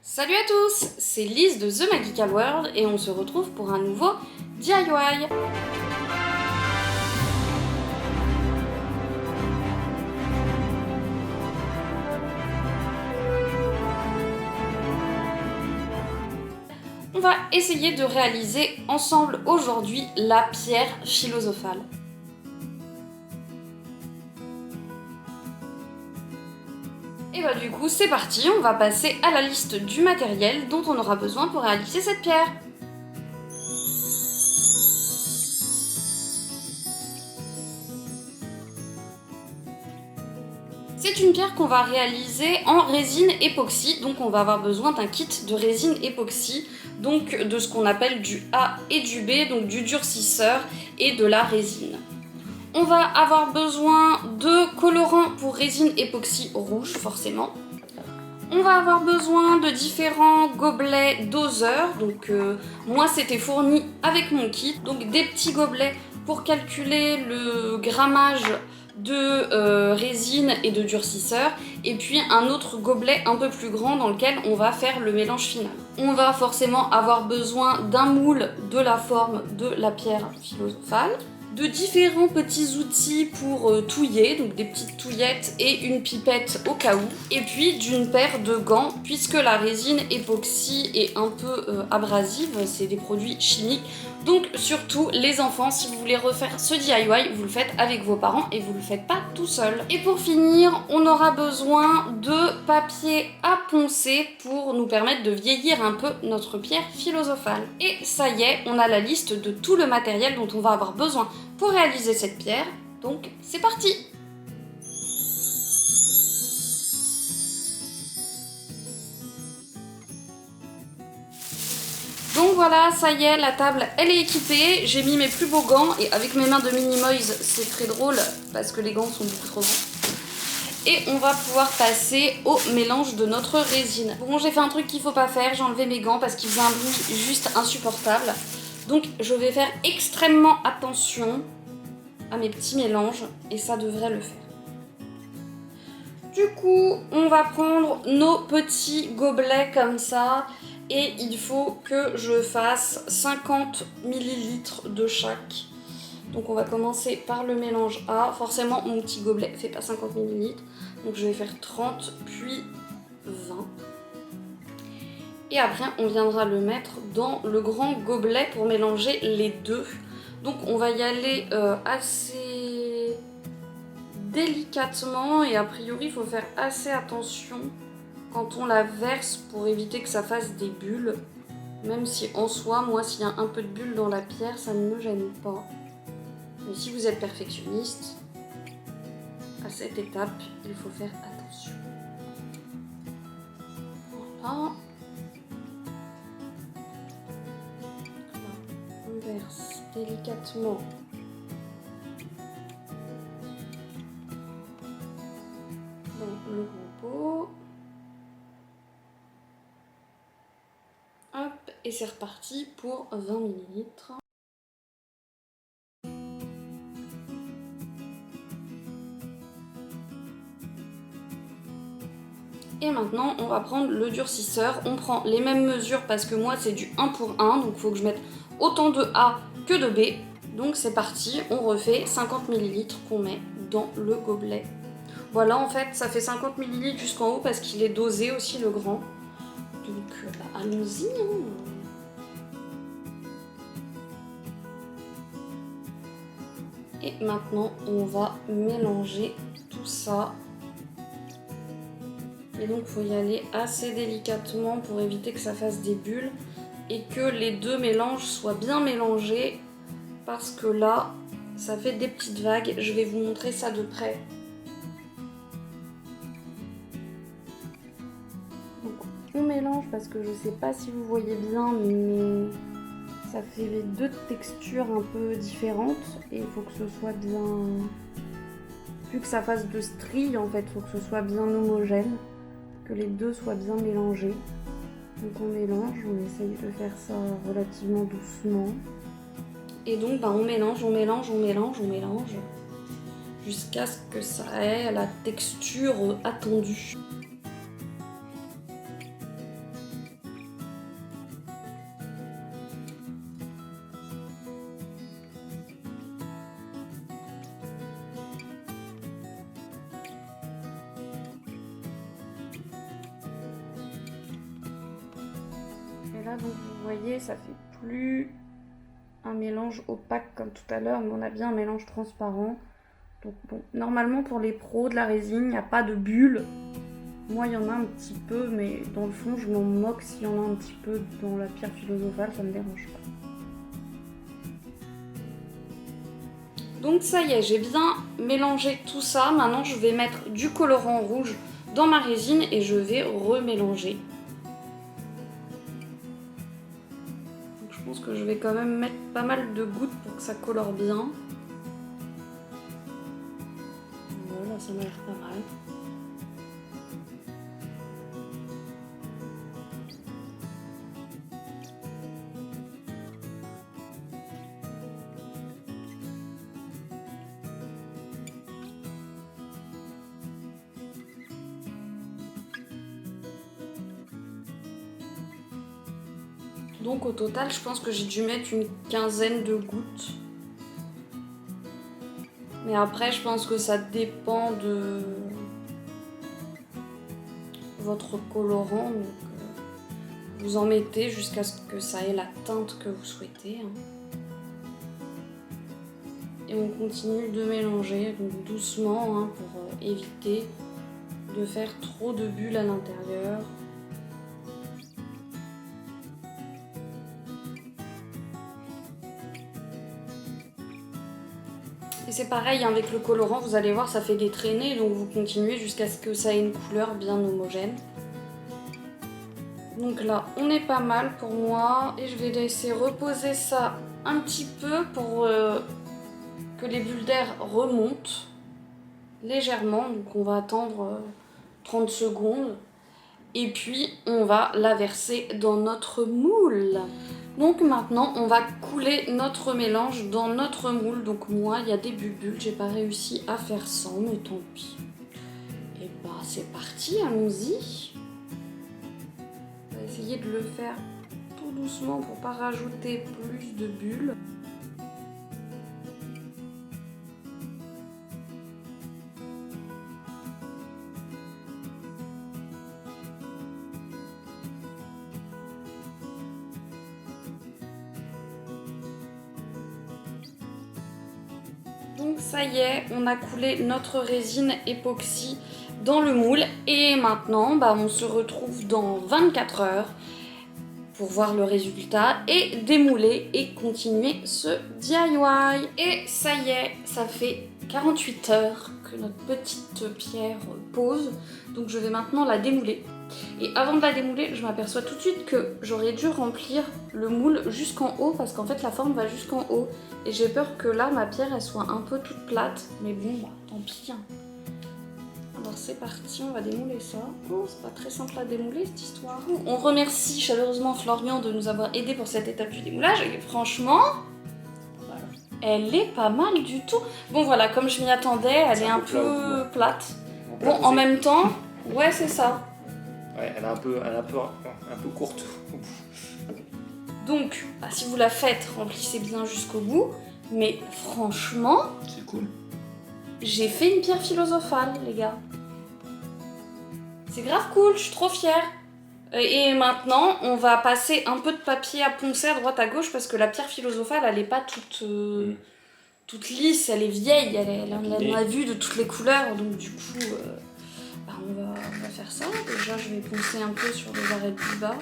Salut à tous, c'est Lise de The Magical World et on se retrouve pour un nouveau DIY. On va essayer de réaliser ensemble aujourd'hui la pierre philosophale. Et bah du coup c'est parti, on va passer à la liste du matériel dont on aura besoin pour réaliser cette pierre. C'est une pierre qu'on va réaliser en résine époxy, donc on va avoir besoin d'un kit de résine époxy, donc de ce qu'on appelle du A et du B, donc du durcisseur et de la résine. On va avoir besoin de colorant pour résine époxy rouge, forcément. On va avoir besoin de différents gobelets doseurs, donc moi c'était fourni avec mon kit, donc des petits gobelets pour calculer le grammage de résine et de durcisseur, et puis un autre gobelet un peu plus grand dans lequel on va faire le mélange final. On va forcément avoir besoin d'un moule de la forme de la pierre philosophale, de différents petits outils pour touiller, donc des petites touillettes et une pipette au cas où, et puis d'une paire de gants, puisque la résine époxy est un peu abrasive, c'est des produits chimiques, donc surtout les enfants, si vous voulez refaire ce DIY, vous le faites avec vos parents et vous le faites pas tout seul. Et pour finir, on aura besoin de papier à poncer pour nous permettre de vieillir un peu notre pierre philosophale. Et ça y est, on a la liste de tout le matériel dont on va avoir besoin pour réaliser cette pierre, donc c'est parti! Donc voilà, ça y est, la table elle est équipée, j'ai mis mes plus beaux gants et avec mes mains de Minimoys c'est très drôle parce que les gants sont beaucoup trop grands. Et on va pouvoir passer au mélange de notre résine. Bon, j'ai fait un truc qu'il faut pas faire, j'ai enlevé mes gants parce qu'ils faisaient un bruit juste insupportable. Donc je vais faire extrêmement attention à mes petits mélanges et ça devrait le faire. Du coup, on va prendre nos petits gobelets comme ça et il faut que je fasse 50 ml de chaque. Donc on va commencer par le mélange A. Forcément, mon petit gobelet ne fait pas 50 ml, donc je vais faire 30 puis 20. Et après, on viendra le mettre dans le grand gobelet pour mélanger les deux. Donc on va y aller assez délicatement et a priori il faut faire assez attention quand on la verse pour éviter que ça fasse des bulles. Même si en soi, moi s'il y a un peu de bulles dans la pierre, ça ne me gêne pas. Mais si vous êtes perfectionniste, à cette étape, il faut faire attention. Voilà. On verse délicatement dans le gros pot. Hop, et c'est reparti pour 20 ml. Et maintenant, on va prendre le durcisseur. On prend les mêmes mesures parce que moi, c'est du 1 pour 1. Donc, il faut que je mette autant de A que de B. Donc, c'est parti. On refait 50 ml qu'on met dans le gobelet. Voilà, en fait, ça fait 50 ml jusqu'en haut parce qu'il est dosé aussi, le grand. Donc, bah, allons-y. Et maintenant, on va mélanger tout ça. Et donc il faut y aller assez délicatement pour éviter que ça fasse des bulles et que les deux mélanges soient bien mélangés parce que là ça fait des petites vagues. Je vais vous montrer ça de près. Donc on mélange parce que je sais pas si vous voyez bien mais ça fait deux textures un peu différentes et il faut que ce soit bien... Vu que ça fasse de stries en fait, il faut que ce soit bien homogène. Que les deux soient bien mélangés. Donc on mélange, on essaye de faire ça relativement doucement. Et donc bah, on mélange, on mélange, on mélange, on mélange jusqu'à ce que ça ait la texture attendue. là, donc vous voyez, ça fait plus un mélange opaque comme tout à l'heure, mais on a bien un mélange transparent. Donc bon, normalement pour les pros de la résine, il n'y a pas de bulles. Moi, il y en a un petit peu, mais dans le fond, je m'en moque s'il y en a un petit peu dans la pierre philosophale, ça me dérange pas. Donc ça y est, j'ai bien mélangé tout ça. Maintenant, je vais mettre du colorant rouge dans ma résine et je vais remélanger. Donc, je pense que je vais quand même mettre pas mal de gouttes pour que ça colore bien. Voilà, ça m'a l'air pas mal. Donc au total, je pense que j'ai dû mettre une quinzaine de gouttes. Mais après, je pense que ça dépend de votre colorant. Donc vous en mettez jusqu'à ce que ça ait la teinte que vous souhaitez. Et on continue de mélanger donc doucement pour éviter de faire trop de bulles à l'intérieur. Et c'est pareil avec le colorant, vous allez voir, ça fait des traînées, donc vous continuez jusqu'à ce que ça ait une couleur bien homogène. Donc là, on est pas mal pour moi, et je vais laisser reposer ça un petit peu pour que les bulles d'air remontent légèrement. Donc on va attendre 30 secondes, et puis on va la verser dans notre moule. Donc maintenant, on va couler notre mélange dans notre moule. Donc moi, il y a des bulles, j'ai pas réussi à faire sans, mais tant pis. Et bah c'est parti, allons-y. On va essayer de le faire tout doucement pour pas rajouter plus de bulles. Donc ça y est, on a coulé notre résine époxy dans le moule et maintenant on se retrouve dans 24 heures pour voir le résultat et démouler et continuer ce DIY. Et ça y est, ça fait 48 heures que notre petite pierre pose, donc je vais maintenant la démouler. Et avant de la démouler, je m'aperçois tout de suite que j'aurais dû remplir le moule jusqu'en haut parce qu'en fait la forme va jusqu'en haut. Et j'ai peur que là, ma pierre, elle soit un peu toute plate. Mais bon, tant pis. Alors c'est parti, on va démouler ça. Oh, c'est pas très simple à démouler cette histoire. On remercie chaleureusement Florian de nous avoir aidés pour cette étape du démoulage. Et franchement, elle est pas mal du tout. Bon voilà, comme je m'y attendais, elle est un peu plate. Bon, en même temps, ouais c'est ça. Ouais, elle est un peu courte. Donc, si vous la faites, remplissez bien jusqu'au bout. Mais franchement, c'est cool. J'ai fait une pierre philosophale, les gars. C'est grave cool, je suis trop fière. Et maintenant, on va passer un peu de papier à poncer à droite à gauche parce que la pierre philosophale, elle n'est pas toute lisse, elle est vieille, on a vu de toutes les couleurs. Donc du coup, on va faire ça. Déjà, je vais poncer un peu sur les arêtes du bas.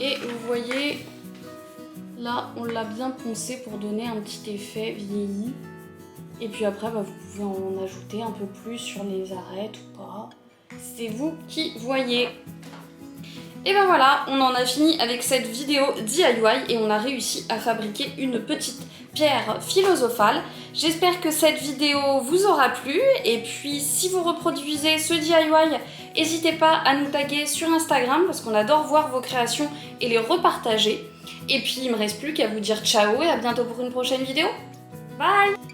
Et vous voyez, là, on l'a bien poncé pour donner un petit effet vieilli. Et puis après, vous pouvez en ajouter un peu plus sur les arêtes ou pas. c'est vous qui voyez. Et ben voilà, on en a fini avec cette vidéo DIY et on a réussi à fabriquer une petite pierre philosophale. J'espère que cette vidéo vous aura plu et puis si vous reproduisez ce DIY, n'hésitez pas à nous taguer sur Instagram parce qu'on adore voir vos créations et les repartager. Et puis il me reste plus qu'à vous dire ciao et à bientôt pour une prochaine vidéo. Bye!